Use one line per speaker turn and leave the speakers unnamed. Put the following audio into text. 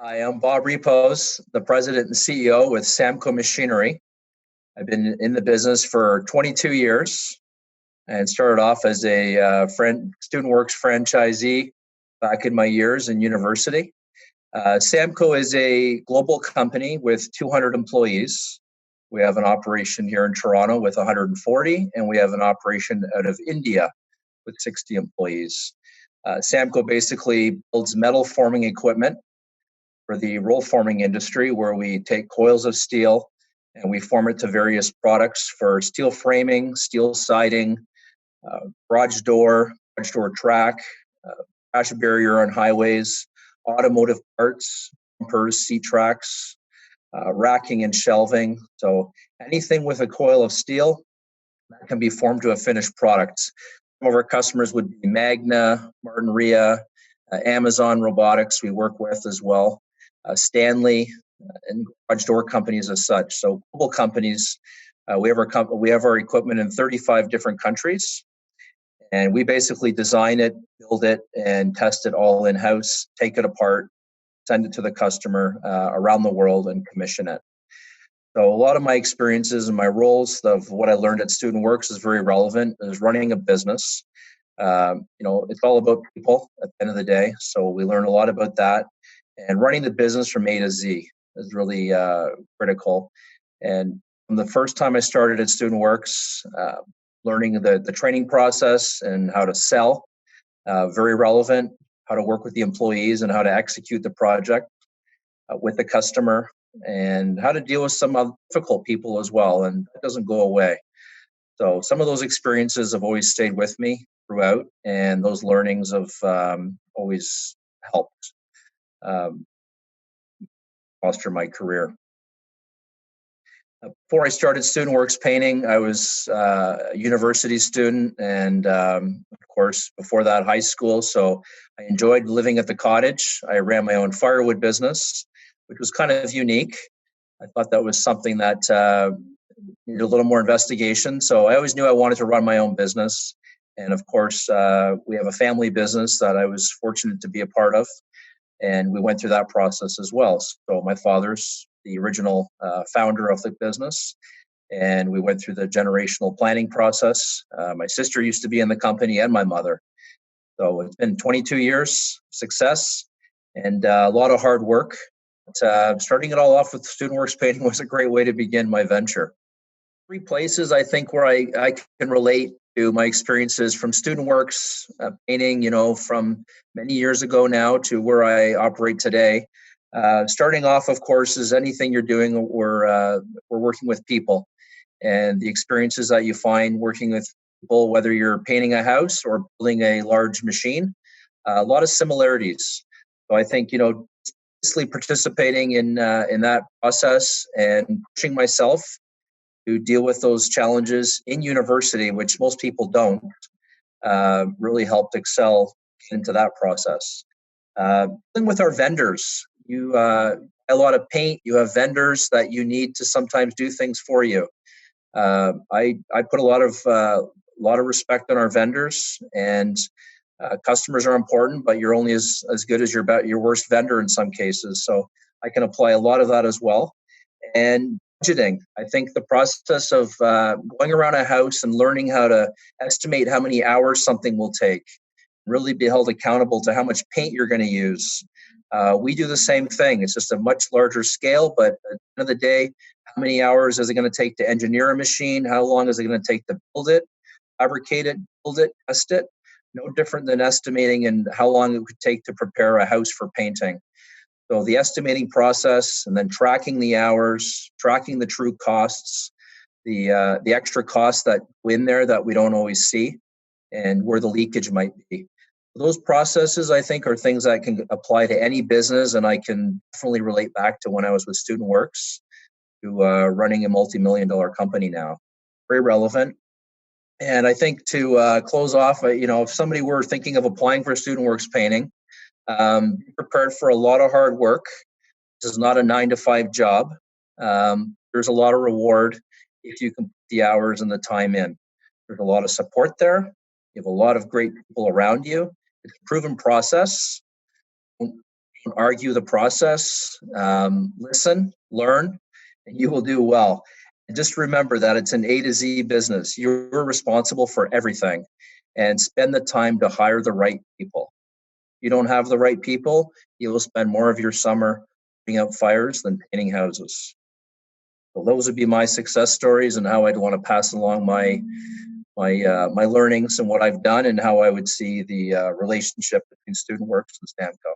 I am Bob Repovs, the president and CEO with Samco Machinery. I've been in the business for 22 years and started off as a Student Works franchisee back in my years in university. Samco is a global company with 200 employees. We have an operation here in Toronto with 140, and we have an operation out of India with 60 employees. Samco basically builds metal forming equipment for the roll forming industry, where we take coils of steel and we form it to various products for steel framing, steel siding, garage door track, crash barrier on highways, automotive parts, bumpers, seat tracks, racking and shelving. So anything with a coil of steel that can be formed to a finished product. Some of our customers would be Magna, Martin Ria, Amazon Robotics we work with as well, Stanley, and garage door companies as such. So global companies. We have our equipment in 35 different countries, and we basically design it, build it, and test it all in-house, take it apart, send it to the customer around the world, and commission it. So a lot of my experiences and my roles of what I learned at Student Works is very relevant. Is running a business. It's all about people at the end of the day. So we learn a lot about that. And running the business from A to Z is really critical. And from the first time I started at Student Works, learning the training process and how to sell, very relevant, how to work with the employees and how to execute the project with the customer, and how to deal with some difficult people as well. And it doesn't go away. So some of those experiences have always stayed with me throughout, and those learnings have always helped foster my career. Before I started Student Works Painting, I was a university student, and of course, before that, high school. So I enjoyed living at the cottage. I ran my own firewood business, which was kind of unique. I thought that was something that needed a little more investigation. So I always knew I wanted to run my own business. And of course, we have a family business that I was fortunate to be a part of. And we went through that process as well. So my father's the original founder of the business, and we went through the generational planning process. My sister used to be in the company, and my mother. So it's been 22 years, success, and a lot of hard work. But, starting it all off with Student Works Painting was a great way to begin my venture. 3 places I think where I can relate to my experiences from Student Works Painting, from many years ago now to where I operate today. Starting off, of course, is anything you're doing, we're working with people, and the experiences that you find working with people, whether you're painting a house or building a large machine, a lot of similarities. So I think, basically participating in that process and pushing myself to deal with those challenges in university, which most people don't, really helped excel into that process. Dealing with our vendors, you buy a lot of paint, you have vendors that you need to sometimes do things for you. I put a lot of respect on our vendors, and customers are important, but you're only as good as your worst vendor in some cases. So I can apply a lot of that as well. And budgeting. I think the process of going around a house and learning how to estimate how many hours something will take, really be held accountable to how much paint you're going to use. We do the same thing. It's just a much larger scale, but at the end of the day, how many hours is it going to take to engineer a machine? How long is it going to take to build it, fabricate it, build it, test it? No different than estimating and how long it would take to prepare a house for painting. So the estimating process, and then tracking the hours, tracking the true costs, the extra costs that go in there that we don't always see, and where the leakage might be. Those processes, I think, are things that can apply to any business, and I can definitely relate back to when I was with Student Works to running a multi-million-dollar company now. Very relevant. And I think to close off, if somebody were thinking of applying for Student Works Painting, be prepared for a lot of hard work. This is not a 9-to-5 job. There's a lot of reward if you can put the hours and the time in. There's a lot of support there. You have a lot of great people around you. It's a proven process. Don't Don't argue the process. Listen, learn, and you will do well. And just remember that it's an A to Z business. You're responsible for everything, and spend the time to hire the right people. If you don't have the right people, you will spend more of your summer putting out fires than painting houses. So those would be my success stories and how I'd want to pass along my learnings and what I've done and how I would see the relationship between Student Works and Samco.